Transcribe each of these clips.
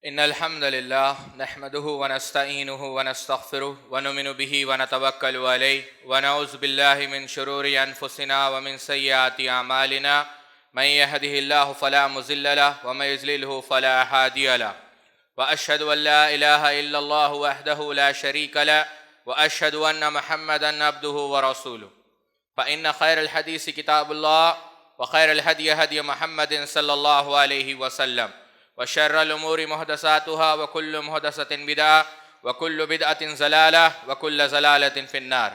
إن الحمد لله نحمده ونستعينه ونستغفره ونؤمن به ونتوكل عليه ونعوذ بالله من شرور أنفسنا ومن سيئات أعمالنا من يهده الله فلا مضل له ومن يضلل فلا هادي له وأشهد أن لا إله إلا الله وحده لا شريك له وأشهد أن محمدا عبده ورسوله فإن خير الحديث كتاب الله وخير الهدي هدي محمد صلى الله عليه وسلم وشر الأمور محدثاتها وكل محدثة بدعة وكل بدعة ضلالة وكل ضلالة في النار.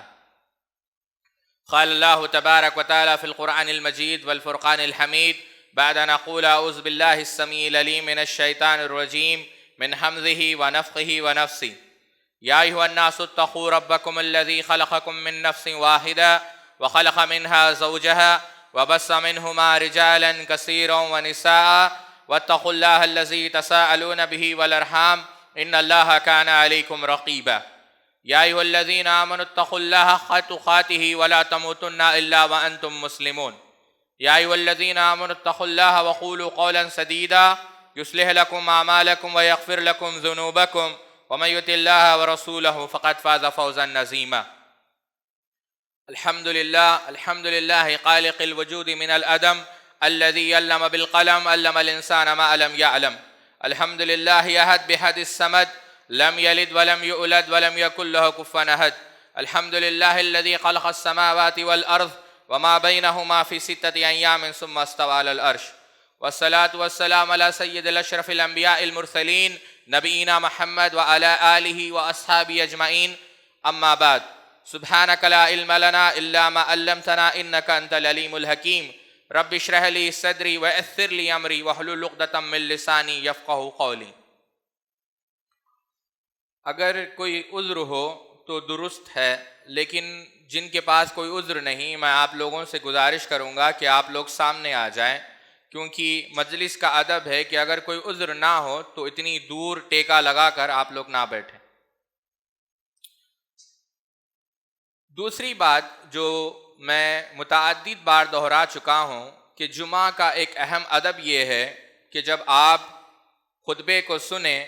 قال الله تبارك وتعالى في القرآن المجيد والفرقان الحميد بعد أن أقول أعوذ بالله السميع العليم من الشيطان الرجيم من همزه ونفخه ونفثه. يا أيها الناس اتقوا ربكم الذي خلقكم من نفس واحدة وخلق منها زوجها وبث منهما رجالا كثيرا ونساء واتقوا الله الذي تساءلون به والأرحام إن الله كان عليكم رقيبا. يا أيها الذين آمنوا اتقوا الله حق تقاته ولا تموتن إلا وأنتم مسلمون. يا أيها الذين آمنوا اتقوا الله وقولوا قولا سديدا يصلح لكم أعمالكم ويغفر لكم ذنوبكم ومن يطع الله ورسوله فقد فاز فوزا عظيما. الحمد لله خالق الوجود من العدم الذي علم بالقلم علم الإنسان ما لم يعلم. الحمد لله أحد بحد الصمد لم يلد ولم يولد ولم يكن له كفوا أحد. الحمد لله الذي خلق السماوات والأرض وما بينهما في 6 أيام ثم استوى على العرش. والصلاة والسلام على سيد الأشرف الأنبياء المرسلين نبينا محمد وعلى آله وأصحابه أجمعين. أما بعد سبحانك لا علم لنا إلا ما علمتنا إنك أنت العليم الحكيم. رب اشرح لي صدری ويسر لي امری واحلل عقدۃ من لسانی یفقہوا قولی. اگر کوئی عذر ہو تو درست ہے، لیکن جن کے پاس کوئی عذر نہیں، میں آپ لوگوں سے گزارش کروں گا کہ آپ لوگ سامنے آ جائیں، کیونکہ مجلس کا ادب ہے کہ اگر کوئی عذر نہ ہو تو اتنی دور ٹیکا لگا کر آپ لوگ نہ بیٹھیں. دوسری بات جو میں متعدد بار دہرا چکا ہوں کہ جمعہ کا ایک اہم ادب یہ ہے کہ جب آپ خطبے کو سنیں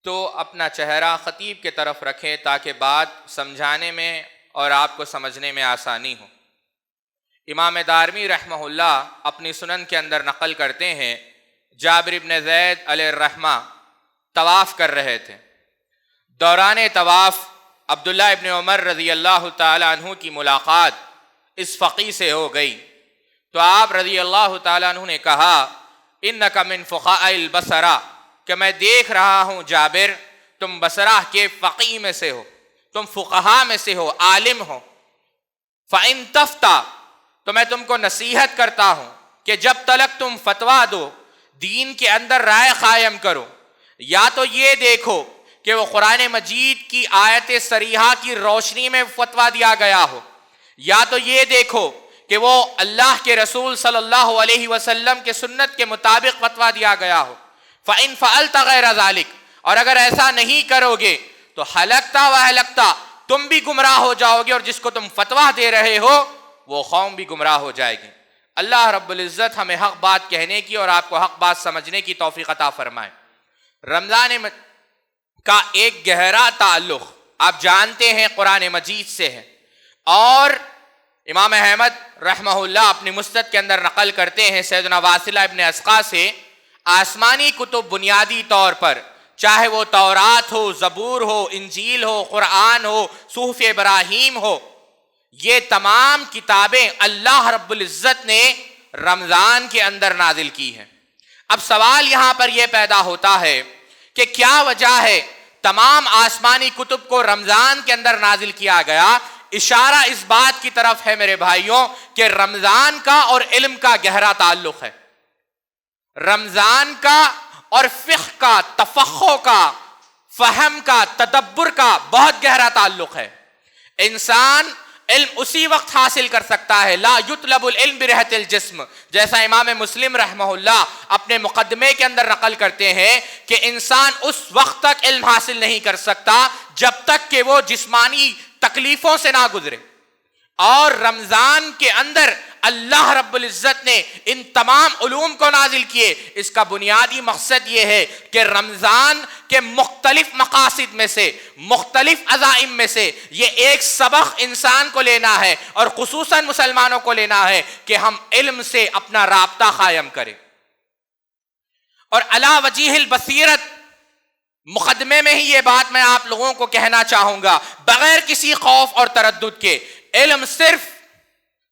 تو اپنا چہرہ خطیب کے طرف رکھیں تاکہ بات سمجھانے میں اور آپ کو سمجھنے میں آسانی ہو. امام دارمی رحمہ اللہ اپنی سنن کے اندر نقل کرتے ہیں، جابر بن زید علیہ الرحمہ طواف کر رہے تھے. دوران طواف عبداللہ ابن عمر رضی اللہ تعالی عنہ کی ملاقات اس فقی سے ہو گئی تو آپ رضی اللہ تعالیٰ عنہ نے کہا انک من فقہاء البصرہ، کہ میں دیکھ رہا ہوں جابر تم بصرہ کے فقی میں سے ہو، تم فقہاء میں سے ہو، عالم ہو. فإن تفتى، تو میں تم کو نصیحت کرتا ہوں کہ جب تلک تم فتویٰ دو، دین کے اندر رائے قائم کرو، یا تو یہ دیکھو کہ وہ قرآن مجید کی آیت صریحہ کی روشنی میں فتویٰ دیا گیا ہو، یا تو یہ دیکھو کہ وہ اللہ کے رسول صلی اللہ علیہ وسلم کے سنت کے مطابق فتویٰ دیا گیا ہو. فَإِن فَعَلْتَ غَيْرَ ذَلِكَ، اور اگر ایسا نہیں کرو گے تو حلقتا و حلقتا، تم بھی گمراہ ہو جاؤ گے اور جس کو تم فتویٰ دے رہے ہو وہ قوم بھی گمراہ ہو جائے گی. اللہ رب العزت ہمیں حق بات کہنے کی اور آپ کو حق بات سمجھنے کی توفیق عطا فرمائے. رمضان کا ایک گہرا تعلق آپ جانتے ہیں قرآن مجید سے ہے، اور امام احمد رحمہ اللہ اپنی مسند کے اندر نقل کرتے ہیں سیدنا واصلہ ابن اسقا سے، آسمانی کتب بنیادی طور پر چاہے وہ تورات ہو، زبور ہو، انجیل ہو، قرآن ہو، صحف ابراہیم ہو، یہ تمام کتابیں اللہ رب العزت نے رمضان کے اندر نازل کی ہیں. اب سوال یہاں پر یہ پیدا ہوتا ہے کہ کیا وجہ ہے تمام آسمانی کتب کو رمضان کے اندر نازل کیا گیا؟ اشارہ اس بات کی طرف ہے میرے بھائیوں کہ رمضان کا اور علم کا گہرا تعلق ہے. رمضان کا اور فقہ کا، تفقہ کا، فہم کا، تدبر کا بہت گہرا تعلق ہے. انسان علم اسی وقت حاصل کر سکتا ہے، لا یطلب العلم برہۃ الجسم، جیسا امام مسلم رحمہ اللہ اپنے مقدمے کے اندر نقل کرتے ہیں کہ انسان اس وقت تک علم حاصل نہیں کر سکتا جب تک کہ وہ جسمانی تکلیفوں سے نہ گزرے. اور رمضان کے اندر اللہ رب العزت نے ان تمام علوم کو نازل کیے، اس کا بنیادی مقصد یہ ہے کہ رمضان کے مختلف مقاصد میں سے، مختلف عزائم میں سے یہ ایک سبق انسان کو لینا ہے، اور خصوصاً مسلمانوں کو لینا ہے کہ ہم علم سے اپنا رابطہ قائم کریں۔ اور علی وجیہ البصیرت مقدمے میں ہی یہ بات میں آپ لوگوں کو کہنا چاہوں گا، بغیر کسی خوف اور تردد کے، علم صرف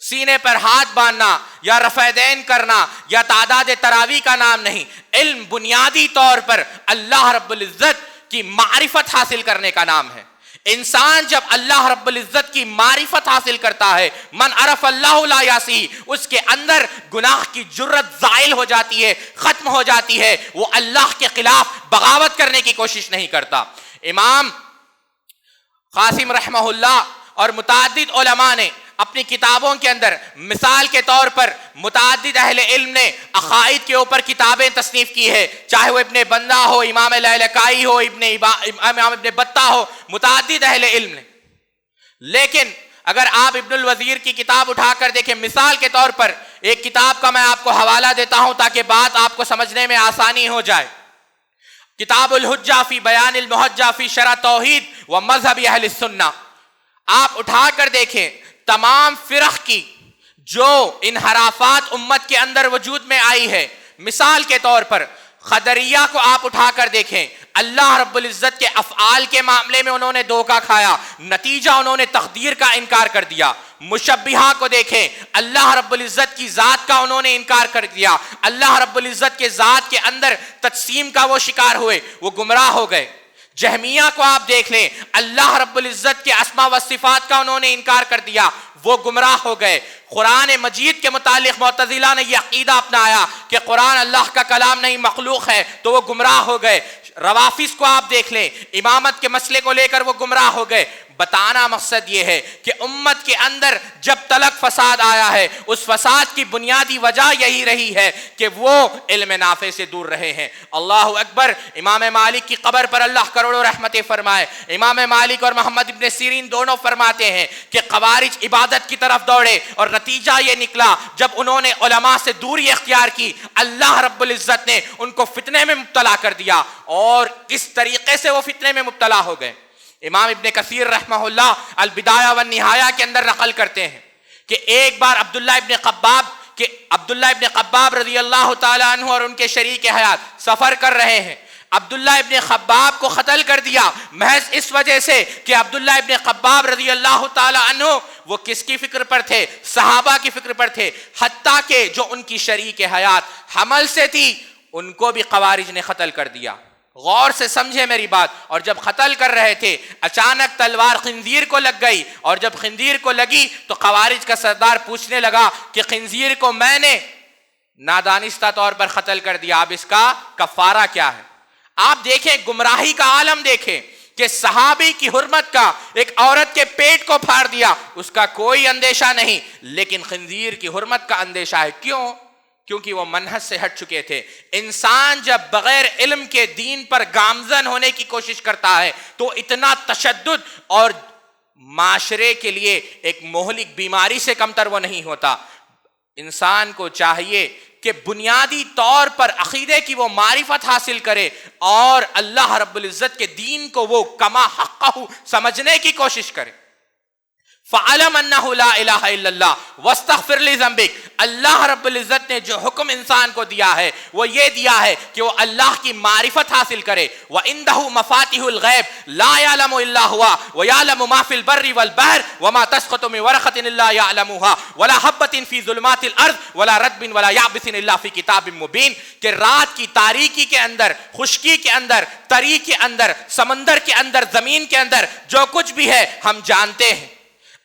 سینے پر ہاتھ باندھنا یا رفع دین کرنا یا تعداد تراویح کا نام نہیں۔ علم بنیادی طور پر اللہ رب العزت کی معرفت حاصل کرنے کا نام ہے۔ انسان جب اللہ رب العزت کی معرفت حاصل کرتا ہے، من عرف اللہ لا یعصیہ، اس کے اندر گناہ کی جرت زائل ہو جاتی ہے، ختم ہو جاتی ہے، وہ اللہ کے خلاف بغاوت کرنے کی کوشش نہیں کرتا۔ امام قاسم رحمہ اللہ اور متعدد علماء نے اپنی کتابوں کے اندر مثال کے طور پر متعدد اہل علم نے عقائد کے اوپر کتابیں تصنیف کی ہے، چاہے وہ ابن بندہ ہو، امام لالکائی ہو، امام ابن بطہ ہو، متعدد اہل علم نے۔ لیکن اگر آپ ابن الوزیر کی کتاب اٹھا کر دیکھیں، مثال کے طور پر ایک کتاب کا میں آپ کو حوالہ دیتا ہوں تاکہ بات آپ کو سمجھنے میں آسانی ہو جائے، کتاب الحجہ فی بیان المحجہ فی شرح توحید و مذہب اہل السنہ۔ آپ اٹھا کر دیکھیں تمام فرق کی جو انحرافات امت کے اندر وجود میں آئی ہے، مثال کے طور پر قدریہ کو آپ اٹھا کر دیکھیں، اللہ رب العزت کے افعال کے معاملے میں انہوں نے دھوکہ کھایا، نتیجہ انہوں نے تقدیر کا انکار کر دیا۔ مشبہہ کو دیکھیں، اللہ رب العزت کی ذات کا انہوں نے انکار کر دیا، اللہ رب العزت کے ذات کے اندر تجسیم کا وہ شکار ہوئے، وہ گمراہ ہو گئے۔ جہمیہ کو آپ دیکھ لیں، اللہ رب العزت کے اسماء و صفات کا انہوں نے انکار کر دیا، وہ گمراہ ہو گئے۔ قرآن مجید کے متعلق معتزلہ نے یہ عقیدہ اپنایا کہ قرآن اللہ کا کلام نہیں مخلوق ہے، تو وہ گمراہ ہو گئے۔ روافظ کو آپ دیکھ لیں، امامت کے مسئلے کو لے کر وہ گمراہ ہو گئے۔ بتانا مقصد یہ ہے کہ امت کے اندر جب تلک فساد آیا ہے، اس فساد کی بنیادی وجہ یہی رہی ہے کہ وہ علم نافع سے دور رہے ہیں۔ اللہ اکبر۔ امام مالک کی قبر پر اللہ کروڑوں رحمتیں فرمائے۔ امام مالک اور محمد ابن سیرین دونوں فرماتے ہیں کہ خوارج عبادت کی طرف دوڑے، اور نتیجہ یہ نکلا جب انہوں نے علماء سے دوری اختیار کی، اللہ رب العزت نے ان کو فتنے میں مبتلا کر دیا، اور کس طریقے سے وہ فتنے میں مبتلا ہو گئے۔ امام ابن کثیر رحمہ اللہ البدایہ والنہایہ کے اندر نقل کرتے ہیں کہ ایک بار عبداللہ ابن خباب رضی اللہ تعالیٰ عنہ اور ان کے شریک حیات سفر کر رہے ہیں۔ عبداللہ ابن خباب کو قتل کر دیا محض اس وجہ سے کہ عبداللہ ابن خباب رضی اللہ تعالیٰ عنہ وہ کس کی فکر پر تھے؟ صحابہ کی فکر پر تھے، حتیٰ کہ جو ان کی شریک حیات حمل سے تھی ان کو بھی خوارج نے قتل کر دیا۔ غور سے سمجھے میری بات۔ اور جب قتل کر رہے تھے اچانک تلوار خنزیر کو لگ گئی، اور جب خنزیر کو لگی تو خوارج کا سردار پوچھنے لگا کہ خنزیر کو میں نے نادانستہ طور پر قتل کر دیا، اب اس کا کفارہ کیا ہے؟ آپ دیکھیں گمراہی کا عالم دیکھیں کہ صحابی کی حرمت کا، ایک عورت کے پیٹ کو پھاڑ دیا، اس کا کوئی اندیشہ نہیں، لیکن خنزیر کی حرمت کا اندیشہ ہے۔ کیوں؟ کیونکہ وہ منہج سے ہٹ چکے تھے۔ انسان جب بغیر علم کے دین پر گامزن ہونے کی کوشش کرتا ہے تو اتنا تشدد اور معاشرے کے لیے ایک مہلک بیماری سے کمتر وہ نہیں ہوتا۔ انسان کو چاہیے کہ بنیادی طور پر عقیدے کی وہ معرفت حاصل کرے، اور اللہ رب العزت کے دین کو وہ کما حقہ سمجھنے کی کوشش کرے۔ فَعَلَمْ أَنَّهُ لَا إِلَهَ إِلَّا اللَّهُ وَاسْتَغْفِرْ لِذَنبِكَ۔ اللہ رب العزت نے جو حکم انسان کو دیا ہے وہ یہ دیا ہے کہ وہ اللہ کی معرفت حاصل کرے۔ وَعِنْدَهُ مَفَاتِحُ الْغَيْبِ لَا يَعْلَمُ إِلَّا هُوَ وَيَعْلَمُ مَا فِي الْبَرِّ وَالْبَحْرِ وَمَا تَسْقُطُ مِنْ وَرَقَةٍ إِلَّا يَعْلَمُهَا وَلَا حَبَّةٍ فِي ظُلُمَاتِ الْأَرْضِ وَلَا رَطْبٍ وَلَا يَابِسٍ إِلَّا فِي كِتَابٍ مُبِينٍ، کہ رات کی تاریکی کے اندر، خشکی کے اندر، تری کے اندر، سمندر کے اندر، زمین کے اندر جو کچھ بھی ہے ہم جانتے ہیں۔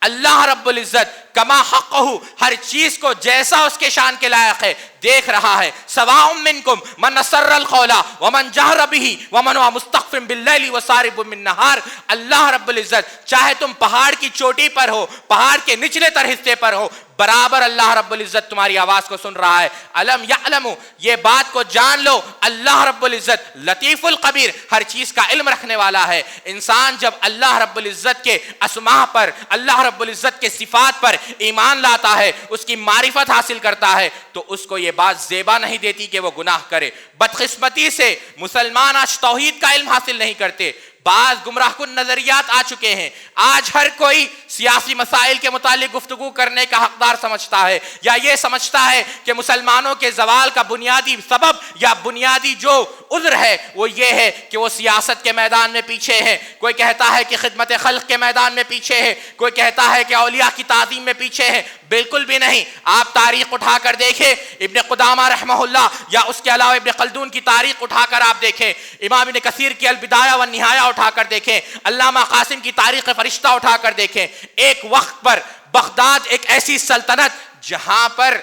اللہ رب العزت کما حقہ ہر چیز کو جیسا اس کے شان کے لائق ہے دیکھ رہا ہے۔ سواء منکم من اسر القول ومن جہر به ومن هو مستخف باللیل وسارب بالنہار۔ اللہ رب العزت چاہے تم پہاڑ کی چوٹی پر ہو، پہاڑ کے نچلے تر حصے پر ہو، برابر اللہ رب العزت تمہاری آواز کو سن رہا ہے. الم یعلموا، یہ بات کو جان لو، اللہ رب العزت لطیف الخبیر، ہر چیز کا علم رکھنے والا ہے. انسان جب اللہ رب العزت کے اسماء پر، اللہ رب العزت کے صفات پر ایمان لاتا ہے، اس کی معرفت حاصل کرتا ہے، تو اس کو یہ بات زیبا نہیں دیتی کہ وہ گناہ کرے. بدقسمتی سے مسلمان آج توحید کا علم حاصل نہیں کرتے. بعض گمراہ کن نظریات آ چکے ہیں. آج ہر کوئی سیاسی مسائل کے متعلق گفتگو کرنے کا حقدار سمجھتا ہے، یا یہ سمجھتا ہے کہ مسلمانوں کے زوال کا بنیادی سبب یا بنیادی جو عذر ہے وہ یہ ہے کہ وہ سیاست کے میدان میں پیچھے ہیں. کوئی کہتا ہے کہ خدمت خلق کے میدان میں پیچھے ہے، کوئی کہتا ہے کہ اولیاء کی تعظیم میں پیچھے ہے. بالکل بھی نہیں. آپ تاریخ اٹھا کر دیکھیں، ابن قدامہ رحمہ اللہ یا اس کے علاوہ ابن خلدون کی تاریخ اٹھا کر آپ دیکھیں، امام ابن کثیر کی البدایہ والنہایہ اٹھا کر دیکھیں، علامہ قاسم کی تاریخ فرشتہ اٹھا کر دیکھیں. ایک وقت پر بغداد ایک ایسی سلطنت جہاں پر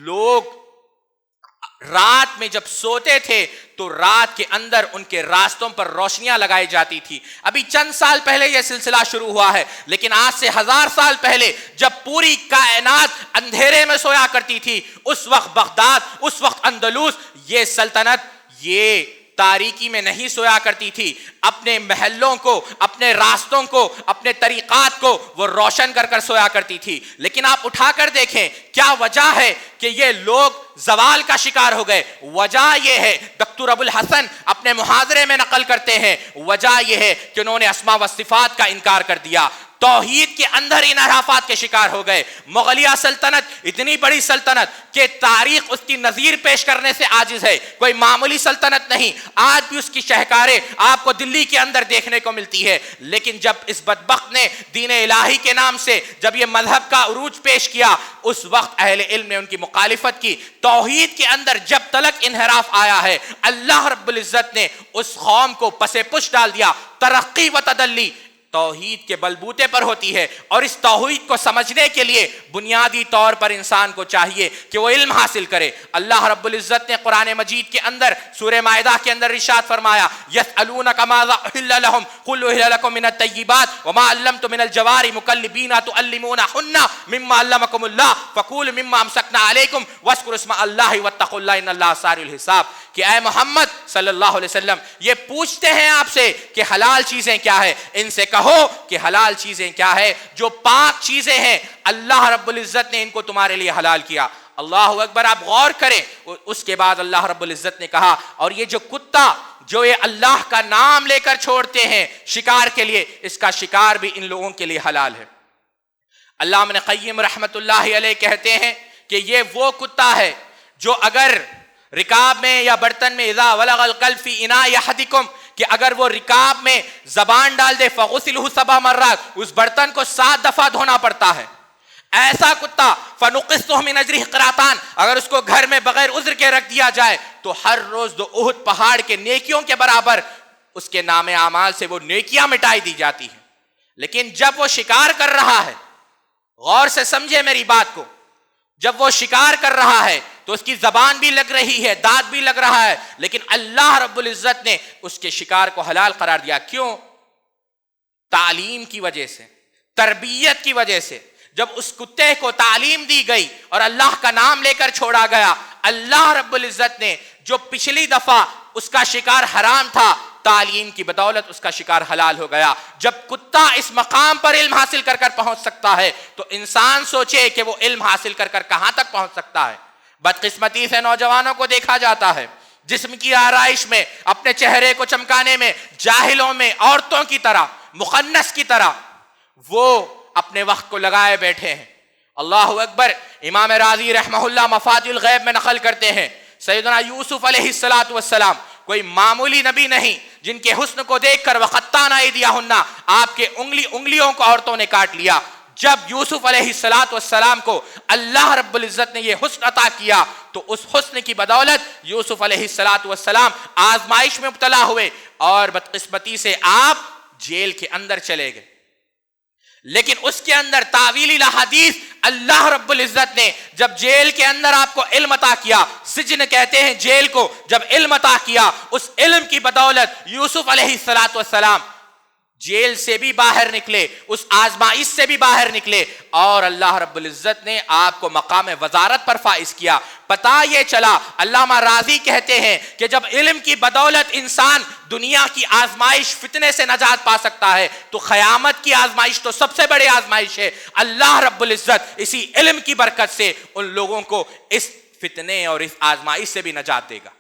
لوگ رات میں جب سوتے تھے تو رات کے اندر ان کے راستوں پر روشنیاں لگائی جاتی تھی. ابھی چند سال پہلے یہ سلسلہ شروع ہوا ہے، لیکن آج سے 1000 سال پہلے جب پوری کائنات اندھیرے میں سویا کرتی تھی، اس وقت بغداد، اس وقت اندلس، یہ سلطنت یہ تاریکی میں نہیں سویا کرتی تھی. اپنے محلوں کو، اپنے راستوں کو، اپنے طریقات کو وہ روشن کر کر سویا کرتی تھی. لیکن آپ اٹھا کر دیکھیں کیا وجہ ہے کہ یہ لوگ زوال کا شکار ہو گئے. وجہ یہ ہے، ڈاکٹر ابو الحسن اپنے محاضرے میں نقل کرتے ہیں، وجہ یہ ہے کہ انہوں نے اسماء و صفات کا انکار کر دیا، توحید کے اندر انحرافات کے شکار ہو گئے. مغلیہ سلطنت اتنی بڑی سلطنت کہ تاریخ اس کی نظیر پیش کرنے سے عاجز ہے، کوئی معمولی سلطنت نہیں. آج بھی اس کی شہکاریں آپ کو دلی کے اندر دیکھنے کو ملتی ہے. لیکن جب اس بدبخت نے دین الہی کے نام سے جب یہ مذہب کا عروج پیش کیا، اس وقت اہل علم نے ان کی مخالفت کی. توحید کے اندر جب تلک انحراف آیا ہے، اللہ رب العزت نے اس قوم کو پس پش ڈال دیا. ترقی و تدلی توحید کے بلبوتے پر ہوتی ہے، اور اس توحید کو سمجھنے کے لیے بنیادی طور پر انسان کو چاہیے کہ وہ علم حاصل کرے. اللہ رب العزت نے قرآن مجید کے اندر سورہ مائدہ کے اندر ارشاد فرمایا، یسألونک ماذا احل لهم قل احل لكم من الطیبات وما علمتم من الجوارح مکلبین تعلمونہن مما علمکم اللہ فکولوا مما امسکنا علیکم واذکروا اسم اللہ واتقوا اللہ ان اللہ سریع الحساب. کہ اے محمد صلی اللہ علیہ وسلم، یہ پوچھتے ہیں آپ سے کہ حلال چیزیں کیا ہے. ان سے کہو کہ حلال چیزیں کیا ہے، جو پاک چیزیں ہیں اللہ رب العزت نے ان کو تمہارے لیے حلال کیا. اللہ اکبر. آپ غور کریں. اس کے بعد اللہ رب العزت نے کہا، اور یہ جو کتا جو یہ اللہ کا نام لے کر چھوڑتے ہیں شکار کے لیے، اس کا شکار بھی ان لوگوں کے لیے حلال ہے. علامہ ابن قیم رحمت اللہ علیہ کہتے ہیں کہ یہ وہ کتا ہے جو اگر رکاب میں یا برتن میں اذا ولغ القلب فی اناء احدکم، کہ اگر وہ رکاب میں زبان ڈال دے فغسلہ 7 مرات، اس برتن کو 7 دفعہ دھونا پڑتا ہے. ایسا کتا فنقصہ من اجرہ قراطان، اگر اس کو گھر میں بغیر عذر کے رکھ دیا جائے تو ہر روز 2 احد پہاڑ کے نیکیوں کے برابر اس کے نام اعمال سے وہ نیکیاں مٹائی دی جاتی ہیں. لیکن جب وہ شکار کر رہا ہے، غور سے سمجھے میری بات کو، جب وہ شکار کر رہا ہے تو اس کی زبان بھی لگ رہی ہے، دانت بھی لگ رہا ہے، لیکن اللہ رب العزت نے اس کے شکار کو حلال قرار دیا. کیوں؟ تعلیم کی وجہ سے، تربیت کی وجہ سے. جب اس کتے کو تعلیم دی گئی اور اللہ کا نام لے کر چھوڑا گیا، اللہ رب العزت نے جو پچھلی دفعہ اس کا شکار حرام تھا، تعلیم کی بدولت اس کا شکار حلال ہو گیا. جب کتا اس مقام پر علم حاصل کر کر پہنچ سکتا ہے تو انسان سوچے کہ وہ علم حاصل کر کر کہاں تک پہنچ سکتا ہے. بدقسمتی سے نوجوانوں کو دیکھا جاتا ہے جسم کی آرائش میں، اپنے چہرے کو چمکانے میں، جاہلوں میں، عورتوں کی طرح، مخنث کی طرح وہ اپنے وقت کو لگائے بیٹھے ہیں. اللہ اکبر. امام رازی رحمہ اللہ مفاتیح الغیب میں نقل کرتے ہیں، سیدنا یوسف علیہ السلام کوئی معمولی نبی نہیں جن کے حسن کو دیکھ کر وقتانا ایدیہن، آپ کے انگلیوں کو عورتوں نے کاٹ لیا. جب یوسف علیہ السلام کو اللہ رب العزت نے یہ حسن عطا کیا تو اس حسن کی بدولت یوسف علیہ السلام آزمائش میں مبتلا ہوئے اور بدقسمتی سے آپ جیل کے اندر چلے گئے. لیکن اس کے اندر تاویل الاحادیث اللہ رب العزت نے جب جیل کے اندر آپ کو علم عطا کیا، سجن کہتے ہیں جیل کو، جب علم عطا کیا، اس علم کی بدولت یوسف علیہ السلام جیل سے بھی باہر نکلے، اس آزمائش سے بھی باہر نکلے، اور اللہ رب العزت نے آپ کو مقام وزارت پر فائز کیا۔ پتہ یہ چلا، علامہ راضی کہتے ہیں کہ جب علم کی بدولت انسان دنیا کی آزمائش فتنے سے نجات پا سکتا ہے تو قیامت کی آزمائش تو سب سے بڑی آزمائش ہے۔ اللہ رب العزت اسی علم کی برکت سے ان لوگوں کو اس فتنے اور اس آزمائش سے بھی نجات دے گا۔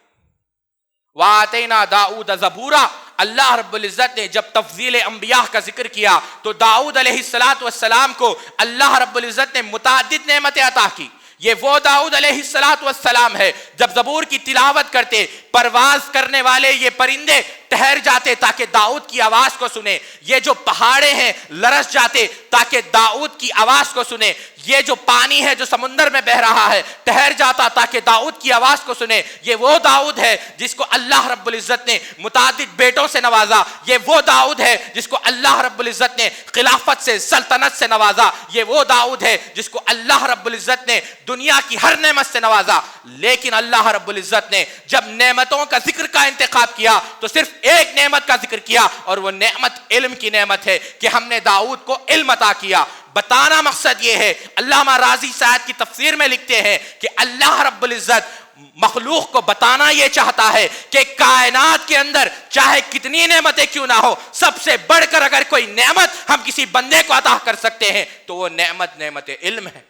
وَآتَيْنَا دَاؤُودَ زَبُورًا، اللہ رب العزت نے جب تفضیل انبیاء کا ذکر کیا تو داؤد علیہ السلام کو اللہ رب العزت نے متعدد نعمتیں عطا کی۔ یہ وہ داؤد علیہ السلام ہے جب زبور کی تلاوت کرتے، پرواز کرنے والے یہ پرندے ٹھہر جاتے تاکہ داؤد کی آواز کو سنے، یہ جو پہاڑے ہیں لرز جاتے تاکہ داؤد کی آواز کو سنے، یہ جو پانی ہے جو سمندر میں بہ رہا ہے ٹھہر جاتا تاکہ داؤد کی آواز کو سنے۔ یہ وہ داؤد ہے جس کو اللہ رب العزت نے متعدد بیٹوں سے نوازا، یہ وہ داؤد ہے جس کو اللہ رب العزت نے خلافت سے، سلطنت سے نوازا، یہ وہ داؤد ہے جس کو اللہ رب العزت نے دنیا کی ہر نعمت سے نوازا۔ لیکن اللہ رب العزت نے جب نعمتوں کا ذکر کا انتخاب کیا تو صرف ایک نعمت کا ذکر کیا، اور وہ نعمت علم کی نعمت ہے کہ ہم نے داؤد کو علم عطا کیا۔ بتانا مقصد یہ ہے، علامہ راضی صاحب کی تفسیر میں لکھتے ہیں کہ اللہ رب العزت مخلوق کو بتانا یہ چاہتا ہے کہ کائنات کے اندر چاہے کتنی نعمتیں کیوں نہ ہو، سب سے بڑھ کر اگر کوئی نعمت ہم کسی بندے کو عطا کر سکتے ہیں تو وہ نعمت علم ہے۔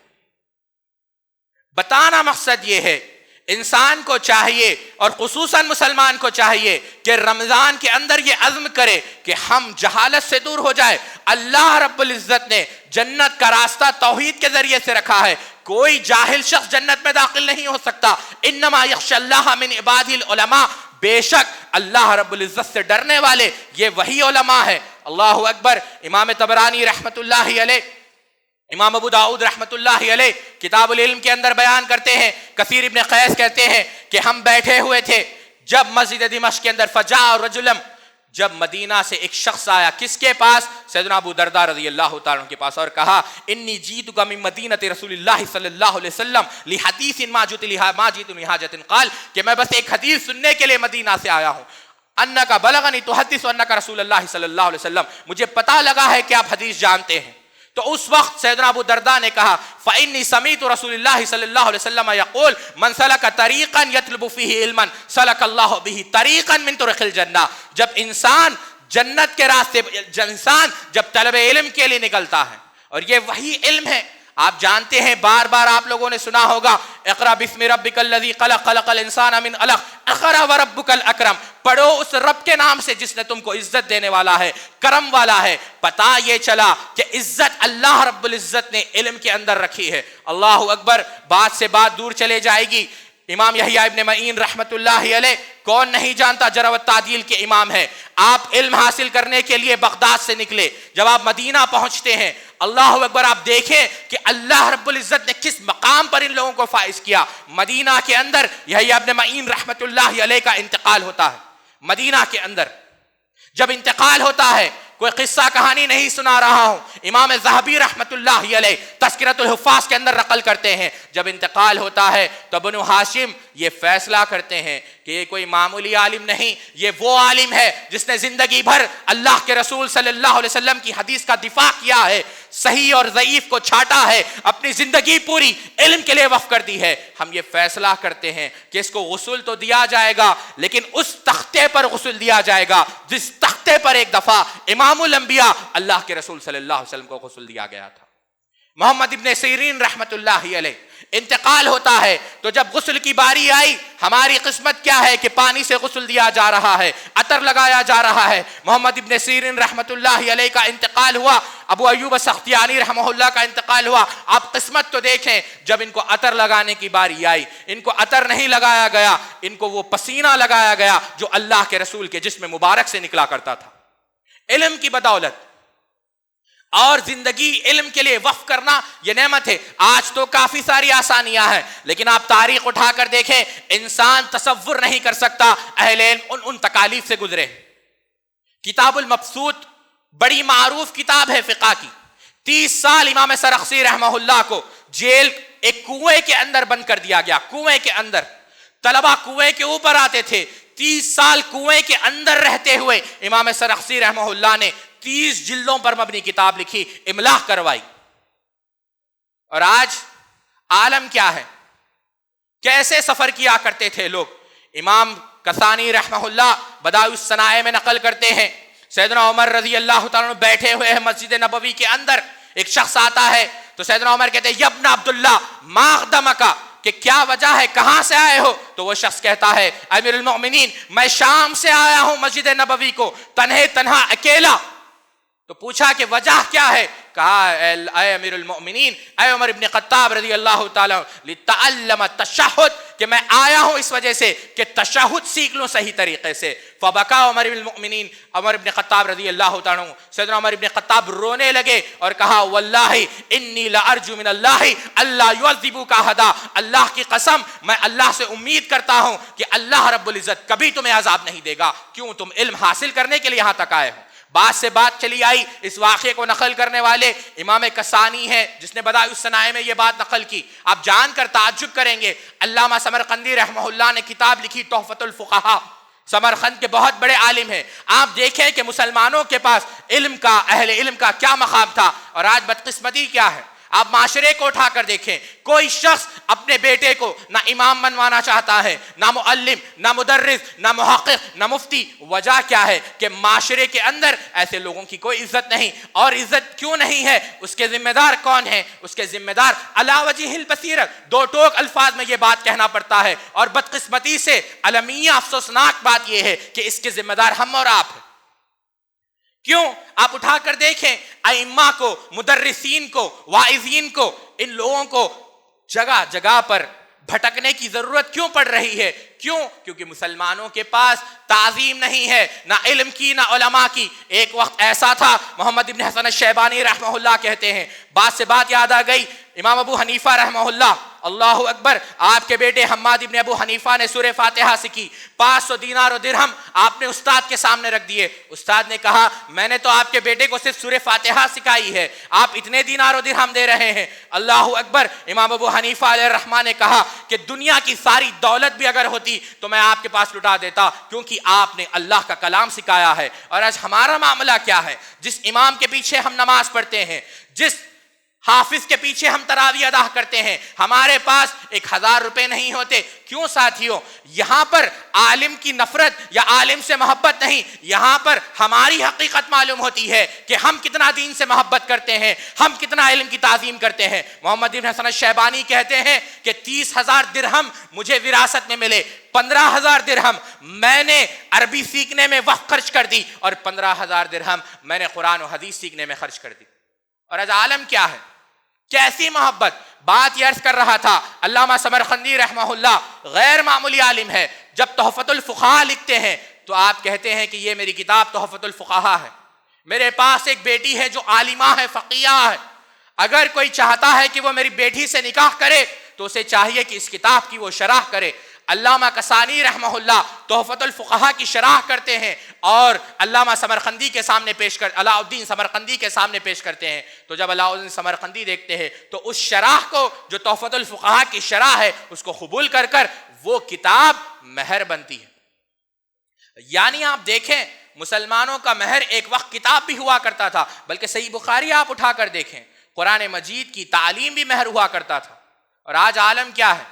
بتانا مقصد یہ ہے، انسان کو چاہیے اور خصوصاً مسلمان کو چاہیے کہ رمضان کے اندر یہ عزم کرے کہ ہم جہالت سے دور ہو جائے۔ اللہ رب العزت نے جنت کا راستہ توحید کے ذریعے سے رکھا ہے، کوئی جاہل شخص جنت میں داخل نہیں ہو سکتا۔ انما یخشی اللہ من عبادہ العلماء، بے شک اللہ رب العزت سے ڈرنے والے یہ وہی علماء ہے۔ اللہ اکبر۔ امام طبرانی رحمت اللہ علیہ، امام ابو داؤد رحمت اللہ علیہ کتاب العلم کے اندر بیان کرتے ہیں، کثیر ابن قیس کہتے ہیں کہ ہم بیٹھے ہوئے تھے جب مسجد دمشق کے اندر فجاء رجلم، جب مدینہ سے ایک شخص آیا، کس کے پاس؟ سیدنا ابو درداء رضی اللہ تعالیٰ عنہ کے پاس، اور کہا انی جیتک من مدینۃ رسول اللہ صلی اللہ علیہ وسلم لحدیث ما جئت لحاجۃ، قال کہ میں بس ایک حدیث سننے کے لیے مدینہ سے آیا ہوں۔ انک بلغنی تحدث انک رسول اللہ صلی اللہ علیہ وسلم، مجھے پتہ لگا ہے کہ آپ حدیث جانتے ہیں۔ تو اس وقت سیدنا ابو درداء نے کہا فإنی سمعت رسول اللہ صلی اللہ علیہ وسلم یقول من سلک طریقا یطلب فیہ علما سلک اللہ بہ طریقا من طرق الجنہ، جب انسان جنت کے راستے، انسان جب طلب علم کے لیے نکلتا ہے، اور یہ وہی علم ہے۔ آپ جانتے ہیں، بار بار آپ لوگوں نے سنا ہوگا اقرأ باسم ربک الذی خلق، خلق الانسان من علق، اقرأ وربک الاکرم، پڑھو اس رب کے نام سے جس نے تم کو عزت دینے والا ہے، کرم والا ہے۔ پتہ یہ چلا کہ عزت اللہ رب العزت نے علم کے اندر رکھی ہے۔ اللہ اکبر۔ بات سے بات دور چلے جائے گی، امام یحییٰ ابن معین رحمت اللہ علیہ، کون نہیں جانتا، جرح و تعدیل کے امام ہیں۔ آپ علم حاصل کرنے کے لیے بغداد سے نکلے، جب آپ مدینہ پہنچتے ہیں، اللہ اکبر، آپ دیکھیں کہ اللہ رب العزت نے کس مقام پر ان لوگوں کو فائز کیا۔ مدینہ کے اندر یحییٰ ابن معین رحمت اللہ علیہ کا انتقال ہوتا ہے۔ مدینہ کے اندر جب انتقال ہوتا ہے، کوئی قصہ کہانی نہیں سنا رہا ہوں، امام ذہبی رحمت اللہ علیہ تذکرۃ الحفاظ کے اندر نقل کرتے ہیں، جب انتقال ہوتا ہے تو بنو ہاشم یہ فیصلہ کرتے ہیں کہ یہ کوئی معمولی عالم نہیں، یہ وہ عالم ہے جس نے زندگی بھر اللہ کے رسول صلی اللہ علیہ وسلم کی حدیث کا دفاع کیا ہے، صحیح اور ضعیف کو چھاٹا ہے، اپنی زندگی پوری علم کے لیے وقف کر دی ہے۔ ہم یہ فیصلہ کرتے ہیں کہ اس کو غسل تو دیا جائے گا، لیکن اس تختے پر غسل دیا جائے گا جس تختے پر ایک دفعہ امام الانبیاء اللہ کے رسول صلی اللہ علیہ وسلم کو غسل دیا گیا تھا۔ محمد ابن سیرین رحمت اللہ علیہ انتقال ہوتا ہے، تو جب غسل کی باری آئی، ہماری قسمت کیا ہے کہ پانی سے غسل دیا جا رہا ہے، عطر لگایا جا رہا ہے۔ محمد ابن سیرین رحمت اللہ علیہ کا انتقال ہوا، ابو ایوب السختیانی رحمہ اللہ کا انتقال ہوا۔ آپ قسمت تو دیکھیں، جب ان کو عطر لگانے کی باری آئی، ان کو عطر نہیں لگایا گیا، ان کو وہ پسینہ لگایا گیا جو اللہ کے رسول کے جسم مبارک سے نکلا کرتا تھا۔ علم کی بدولت اور زندگی علم کے لیے وقف کرنا یہ نعمت ہے۔ آج تو کافی ساری آسانیاں ہیں، لیکن آپ تاریخ اٹھا کر دیکھیں، انسان تصور نہیں کر سکتا اہل علم ان تکالیف سے گزرے۔ کتاب المبسوط بڑی معروف کتاب ہے فقہ کی۔ 30 سال امام سرخسی رحمہ اللہ کو جیل ایک کنویں کے اندر بند کر دیا گیا۔ کنویں کے اندر طلبہ کنویں کے اوپر آتے تھے، 30 سال کنویں کے اندر رہتے ہوئے امام سرخسی رحمہ اللہ نے 30 جلدوں پر مبنی کتاب لکھی، املا کروائی. اور آج عالم کیا ہے، کیسے سفر کیا کرتے تھے لوگ. امام کسانی رحمہ اللہ بدائع الصنائع میں نقل کرتے ہیں، سیدنا عمر رضی اللہ تعالیٰ عنہ بیٹھے ہوئے ہیں مسجد نبوی کے اندر، ایک شخص آتا ہے تو سیدنا عمر کہتے ہیں یا ابن عبداللہ ما اقدمکا، کہ کیا وجہ ہے، کہاں سے آئے ہو؟ تو وہ شخص کہتا ہے امیر المؤمنین میں شام سے آیا ہوں مسجد نبوی کو تنہا اکیلا. تو پوچھا کہ وجہ کیا ہے؟ کہا اے امیر المؤمنین، اے عمر ابن خطاب رضی اللہ تعالیٰ لتعلم التشہد، کہ میں آیا ہوں اس وجہ سے کہ تشہد سیکھ لوں صحیح طریقے سے. فبکا عمر ابن المؤمنین، عمر ابن خطاب رضی اللہ تعالیٰ سیدنا عمر ابن خطاب رونے لگے اور کہا واللہ انی لارجو من اللہ اللہ یعذبک احدا، اللہ کی قسم میں اللہ سے امید کرتا ہوں کہ اللہ رب العزت کبھی تمہیں عذاب نہیں دے گا. کیوں؟ تم علم حاصل کرنے کے لیے یہاں تک آئے ہو. بات سے بات چلی آئی. اس واقعے کو نقل کرنے والے امام کسانی ہیں جس نے بدائع الصنائع میں یہ بات نقل کی. آپ جان کر تعجب کریں گے، علامہ سمرقندی رحمہ اللہ نے کتاب لکھی تحفۃ الفقہاء. سمرقند کے بہت بڑے عالم ہیں. آپ دیکھیں کہ مسلمانوں کے پاس علم کا، اہل علم کا کیا مقام تھا، اور آج بدقسمتی کیا ہے. آپ معاشرے کو اٹھا کر دیکھیں، کوئی شخص اپنے بیٹے کو نہ امام بنوانا چاہتا ہے، نہ معلم، نہ مدرس، نہ محقق، نہ مفتی. وجہ کیا ہے کہ معاشرے کے اندر ایسے لوگوں کی کوئی عزت نہیں. اور عزت کیوں نہیں ہے؟ اس کے ذمہ دار کون ہیں؟ اس کے ذمہ دار علی وجہ البصیرۃ، دو ٹوک الفاظ میں یہ بات کہنا پڑتا ہے. اور بدقسمتی سے المیہ افسوسناک بات یہ ہے کہ اس کے ذمہ دار ہم اور آپ ہیں. کیوں؟ آپ اٹھا کر دیکھیں ائمہ کو، مدرسین کو، واعظین کو، ان لوگوں کو جگہ جگہ پر بھٹکنے کی ضرورت کیوں پڑ رہی ہے؟ کیوں؟ کیونکہ مسلمانوں کے پاس تعظیم نہیں ہے، نہ علم کی نہ علماء کی. ایک وقت ایسا تھا، محمد ابن حسن الشیبانی رحمہ اللہ کہتے ہیں، بات سے بات یاد آ گئی، امام ابو حنیفہ رحمہ اللہ، اللہ اکبر، آپ کے بیٹے حماد ابن ابو حنیفہ نے سورہ فاتحہ سیکھی، 500 دینار و درہم آپ نے استاد کے سامنے رکھ دیے. استاد نے کہا میں نے تو آپ کے بیٹے کو صرف سورہ فاتحہ سکھائی ہے، آپ اتنے دینار و درہم دے رہے ہیں. اللہ اکبر. امام ابو حنیفہ علیہ الرحمہ نے کہا کہ دنیا کی ساری دولت بھی اگر ہوتی تو میں آپ کے پاس لٹا دیتا، کیونکہ آپ نے اللہ کا کلام سکھایا ہے. اور آج ہمارا معاملہ کیا ہے؟ جس امام کے پیچھے ہم نماز پڑھتے ہیں، جس حافظ کے پیچھے ہم تراویح ادا کرتے ہیں، ہمارے پاس 1000 روپے نہیں ہوتے. کیوں ساتھیوں؟ یہاں پر عالم کی نفرت یا عالم سے محبت نہیں، یہاں پر ہماری حقیقت معلوم ہوتی ہے کہ ہم کتنا دین سے محبت کرتے ہیں، ہم کتنا علم کی تعظیم کرتے ہیں. محمد ابن حسن الشیبانی کہتے ہیں کہ 30,000 درہم مجھے وراثت میں ملے، 15,000 درہم میں نے عربی سیکھنے میں وقت خرچ کر دی، اور 15,000 درہم میں نے قرآن و حدیث سیکھنے میں خرچ کر دی. اور آج عالم کیا ہے؟ کیسی محبت. بات یہ عرض کر رہا تھا، علامہ سمرقندی رحمہ اللہ غیر معمولی عالم ہے. جب تحفۃ الفقہاء لکھتے ہیں تو آپ کہتے ہیں کہ یہ میری کتاب تحفۃ الفقہاء ہے. میرے پاس ایک بیٹی ہے جو عالمہ ہے، فقیہ ہے. اگر کوئی چاہتا ہے کہ وہ میری بیٹی سے نکاح کرے تو اسے چاہیے کہ اس کتاب کی وہ شرح کرے. علامہ کسانی رحمہ اللہ تحفۃ الفقہاء کی شرح کرتے ہیں اور علامہ سمرقندی کے سامنے پیش کر علاء الدین سمرقندی کے سامنے پیش کرتے ہیں. تو جب علاء الدین سمرقندی دیکھتے ہیں تو اس شرح کو جو تحفۃ الفقہاء کی شرح ہے اس کو قبول کر کر وہ کتاب مہر بنتی ہے. یعنی آپ دیکھیں مسلمانوں کا مہر ایک وقت کتاب بھی ہوا کرتا تھا، بلکہ صحیح بخاری آپ اٹھا کر دیکھیں، قرآن مجید کی تعلیم بھی مہر ہوا کرتا تھا. اور آج عالم کیا ہے؟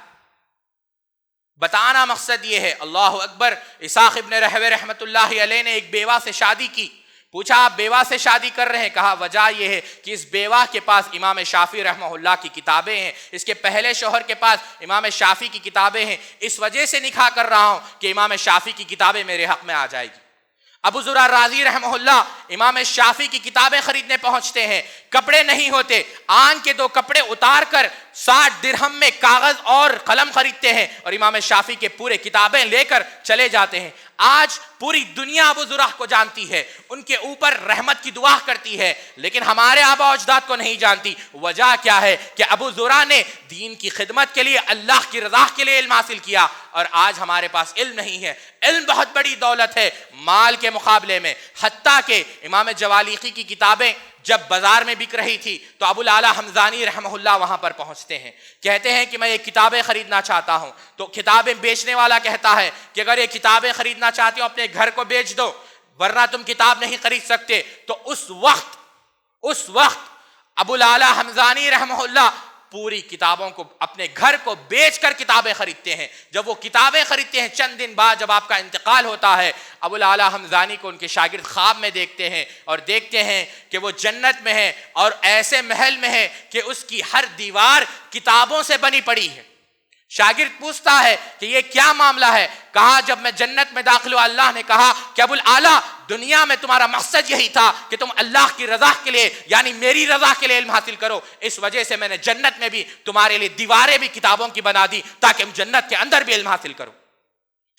بتانا مقصد یہ ہے. اللہ اکبر. اسحاق ابن رہوے رحمت اللہ علیہ نے ایک بیوہ سے شادی کی. پوچھا آپ بیوہ سے شادی کر رہے ہیں؟ کہا وجہ یہ ہے کہ اس بیوہ کے پاس امام شافعی رحمہ اللہ کی کتابیں ہیں، اس کے پہلے شوہر کے پاس امام شافعی کی کتابیں ہیں، اس وجہ سے نکاح کر رہا ہوں کہ امام شافعی کی کتابیں میرے حق میں آ جائے گی. ابو زرع رازی رحمہ اللہ امام شافعی کی کتابیں خریدنے پہنچتے ہیں، کپڑے نہیں ہوتے، آن کے 2 کپڑے اتار کر 60 درہم میں کاغذ اور قلم خریدتے ہیں اور امام شافعی کے پورے کتابیں لے کر چلے جاتے ہیں. آج پوری دنیا ابو زرع کو جانتی ہے، ان کے اوپر رحمت کی دعا کرتی ہے، لیکن ہمارے آبا و اجداد کو نہیں جانتی. وجہ کیا ہے؟ کہ ابو زرع نے دین کی خدمت کے لیے، اللہ کی رضا کے لیے علم حاصل کیا، اور آج ہمارے پاس علم نہیں ہے. علم بہت بڑی دولت ہے مال کے مقابلے میں. حتیٰ کہ امام جوالیقی کی کتابیں جب بازار میں بک رہی تھی تو ابو الاعلیٰ حمزانی رحمہ اللہ وہاں پر پہنچتے ہیں، کہتے ہیں کہ میں یہ کتابیں خریدنا چاہتا ہوں. تو کتابیں بیچنے والا کہتا ہے کہ اگر یہ کتابیں خریدنا چاہتے ہو اپنے گھر کو بیچ دو، ورنہ تم کتاب نہیں خرید سکتے. تو اس وقت ابو العلا حمزانی رحمہ اللہ پوری کتابوں کو اپنے گھر کو بیچ کر کتابیں خریدتے ہیں. جب وہ کتابیں خریدتے ہیں چند دن بعد جب آپ کا انتقال ہوتا ہے، ابو العلا حمزانی کو ان کے شاگرد خواب میں دیکھتے ہیں اور دیکھتے ہیں کہ وہ جنت میں ہے اور ایسے محل میں ہے کہ اس کی ہر دیوار کتابوں سے بنی پڑی ہے. شاگرد پوچھتا ہے کہ یہ کیا معاملہ ہے؟ کہا جب میں جنت میں داخل ہوا اللہ نے کہا کہ ابو العلا دنیا میں تمہارا مقصد یہی تھا کہ تم اللہ کی رضا کے لیے یعنی میری رضا کے لیے علم حاصل کرو، اس وجہ سے میں نے جنت میں بھی تمہارے لیے دیواریں بھی کتابوں کی بنا دی تاکہ ہم جنت کے اندر بھی علم حاصل کرو.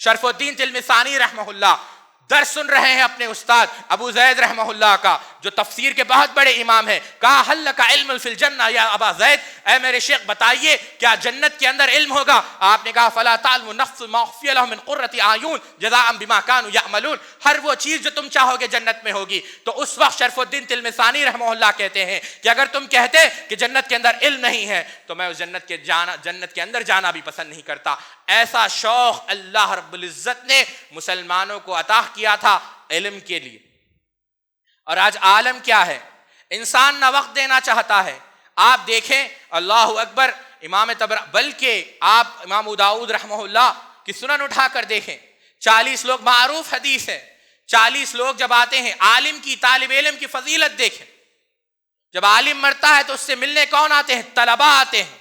شرف الدین تلمسانی رحمہ اللہ درس سن رہے ہیں اپنے استاد ابو زید رحمہ اللہ کا جو تفسیر کے بہت بڑے امام ہیں. کہا حل لک علم فی الجنہ یا ابا زید، اے میرے شیخ بتائیے کیا جنت کے اندر علم ہوگا؟ آپ نے کہا فلا تعلم نفس ما اخفی لهم من قرۃ اعین جزاء بما كانوا يعملون، ہر وہ چیز جو تم چاہو گے جنت میں ہوگی. تو اس وقت شرف الدین تلمسانی رحمہ اللہ کہتے ہیں کہ اگر تم کہتے کہ جنت کے اندر علم نہیں ہے تو میں اس جنت کے اندر جانا بھی پسند نہیں کرتا. ایسا شوق اللہ رب العزت نے مسلمانوں کو عطا کیا تھا علم کے لیے. اور آج عالم کیا ہے؟ انسان نہ وقت دینا چاہتا ہے. آپ دیکھیں اللہ اکبر امام بلکہ آپ امام ابو داؤد رحمہ اللہ کی سنن اٹھا کر دیکھیں، 40 لوگ، معروف حدیث ہے، 40 لوگ جب آتے ہیں، عالم کی طالب علم کی فضیلت دیکھیں. جب عالم مرتا ہے تو اس سے ملنے کون آتے ہیں؟ طلباء آتے ہیں.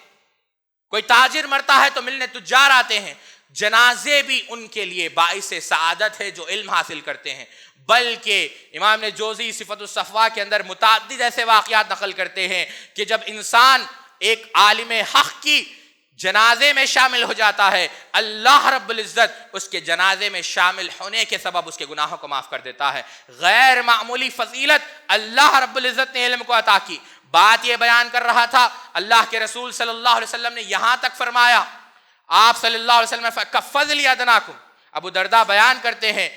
کوئی تاجر مرتا ہے تو ملنے تجار آتے ہیں. جنازے بھی ان کے لیے باعث سعادت ہے جو علم حاصل کرتے ہیں. بلکہ امام نے جوزی صفت الصفوہ کے اندر متعدد ایسے واقعات نقل کرتے ہیں کہ جب انسان ایک عالم حق کی جنازے میں شامل ہو جاتا ہے، اللہ رب العزت اس کے جنازے میں شامل ہونے کے سبب اس کے گناہوں کو معاف کر دیتا ہے. غیر معمولی فضیلت اللہ رب العزت نے علم کو عطا کی. بات یہ بیان کر رہا تھا اللہ کے رسول صلی اللہ علیہ وسلم نے یہاں تک فرمایا، آپ صلی اللہ علیہ وسلم کفضل ادناکم، ابو درداء بیان کرتے ہیں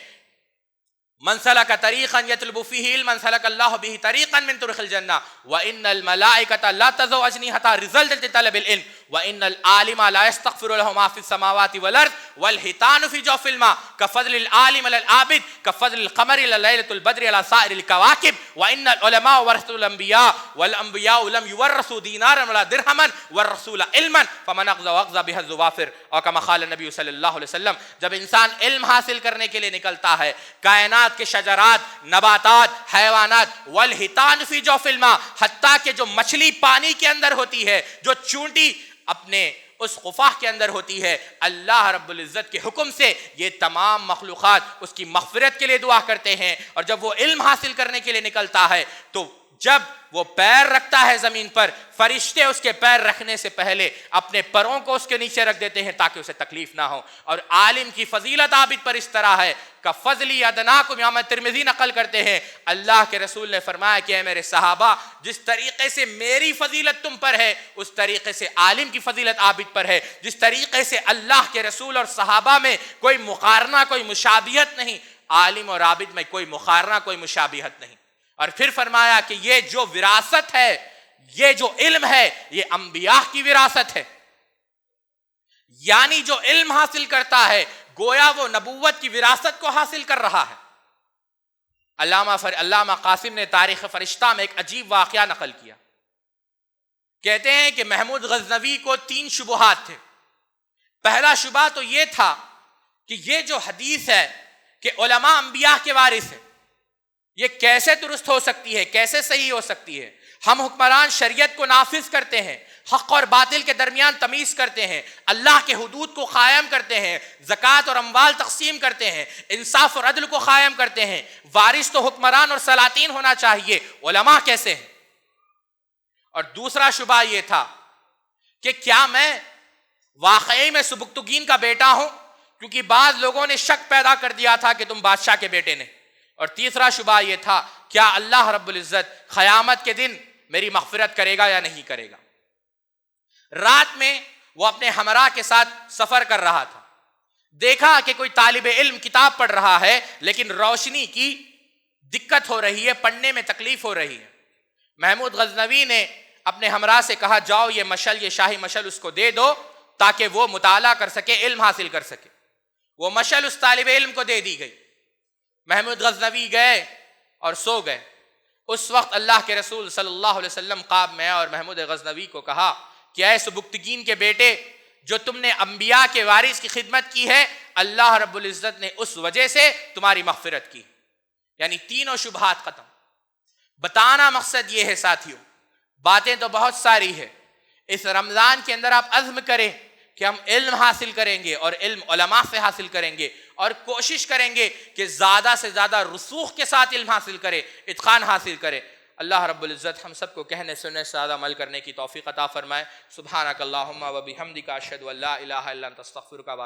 من سلک طریقا یطلب فیہ علما سلک اللہ بہ طریقا من طرق الجنہ وان الملائکۃ لا تضع اجنحتها رزلت طلب العلم وان العالم لا يستغفر له ما في السماوات والارض والحيتان في جوف الماء كفضل العالم على العابد كفضل القمر على ليلة البدر على سائر الكواكب وان العلماء ورثة الانبياء والانبياء لم يورثوا دينارا ولا درهما والرسول علما فمن اخذ بها الظوافر اور كما قال النبي صلی اللہ علیہ وسلم. جب انسان علم حاصل کرنے کے لیے نکلتا ہے، کائنات کے شجرات، نباتات، حیوانات، والحیتان فی جوف الماء، حتیٰ کہ جو مچھلی پانی کے اندر ہوتی ہے، جو چونٹی اپنے اس قفاہ کے اندر ہوتی ہے، اللہ رب العزت کے حکم سے یہ تمام مخلوقات اس کی مغفرت کے لیے دعا کرتے ہیں. اور جب وہ علم حاصل کرنے کے لیے نکلتا ہے تو جب وہ پیر رکھتا ہے زمین پر، فرشتے اس کے پیر رکھنے سے پہلے اپنے پروں کو اس کے نیچے رکھ دیتے ہیں تاکہ اسے تکلیف نہ ہو. اور عالم کی فضیلت عابد پر اس طرح ہے کہ فضلی ادناکم، امام ترمذی نقل کرتے ہیں اللہ کے رسول نے فرمایا کہ اے میرے صحابہ، جس طریقے سے میری فضیلت تم پر ہے اس طریقے سے عالم کی فضیلت عابد پر ہے. جس طریقے سے اللہ کے رسول اور صحابہ میں کوئی مقارنہ، کوئی مشابہت نہیں، عالم اور عابد میں کوئی مقارنہ، کوئی مشابہت نہیں. اور پھر فرمایا کہ یہ جو وراثت ہے، یہ جو علم ہے، یہ انبیاء کی وراثت ہے. یعنی جو علم حاصل کرتا ہے گویا وہ نبوت کی وراثت کو حاصل کر رہا ہے. علامہ قاسم نے تاریخ فرشتہ میں ایک عجیب واقعہ نقل کیا. کہتے ہیں کہ محمود غزنوی کو 3 شبہات تھے. پہلا شبہ تو یہ تھا کہ یہ جو حدیث ہے کہ علماء انبیاء کے وارث ہیں، یہ کیسے درست ہو سکتی ہے، کیسے صحیح ہو سکتی ہے؟ ہم حکمران شریعت کو نافذ کرتے ہیں، حق اور باطل کے درمیان تمیز کرتے ہیں، اللہ کے حدود کو قائم کرتے ہیں، زکوٰۃ اور اموال تقسیم کرتے ہیں، انصاف اور عدل کو قائم کرتے ہیں. وارث تو حکمران اور سلاطین ہونا چاہیے، علماء کیسے ہیں؟ اور دوسرا شبہ یہ تھا کہ کیا میں واقعی میں سبکتگین کا بیٹا ہوں، کیونکہ بعض لوگوں نے شک پیدا کر دیا تھا کہ تم بادشاہ کے بیٹے نے. اور تیسرا شبہ یہ تھا کیا اللہ رب العزت قیامت کے دن میری مغفرت کرے گا یا نہیں کرے گا. رات میں وہ اپنے ہمراہ کے ساتھ سفر کر رہا تھا، دیکھا کہ کوئی طالب علم کتاب پڑھ رہا ہے لیکن روشنی کی دقت ہو رہی ہے، پڑھنے میں تکلیف ہو رہی ہے. محمود غزنوی نے اپنے ہمراہ سے کہا جاؤ یہ مشل، یہ شاہی مشل اس کو دے دو تاکہ وہ مطالعہ کر سکے، علم حاصل کر سکے. وہ مشل اس طالب علم کو دے دی گئی. محمود غزنوی گئے اور سو گئے۔ اس وقت اللہ کے رسول صلی اللہ علیہ وسلم خواب میں اور محمود غزنوی کو کہا کہ اے سبکتگین کے بیٹے، جو تم نے انبیاء کے وارث کی خدمت کی ہے، اللہ رب العزت نے اس وجہ سے تمہاری مغفرت کی، یعنی تینوں شبہات ختم۔ بتانا مقصد یہ ہے ساتھیوں، باتیں تو بہت ساری ہے، اس رمضان کے اندر آپ عزم کریں کہ ہم علم حاصل کریں گے اور علم علماء سے حاصل کریں گے، اور کوشش کریں گے کہ زیادہ سے زیادہ رسوخ کے ساتھ علم حاصل کرے، اتقان حاصل کرے۔ اللہ رب العزت ہم سب کو کہنے سننے سے زیادہ عمل کرنے کی توفیق عطا فرمائے۔ سبحانک اللہم و بحمدک، اشہد ان لا الہ الا انت، استغفرک و اتوب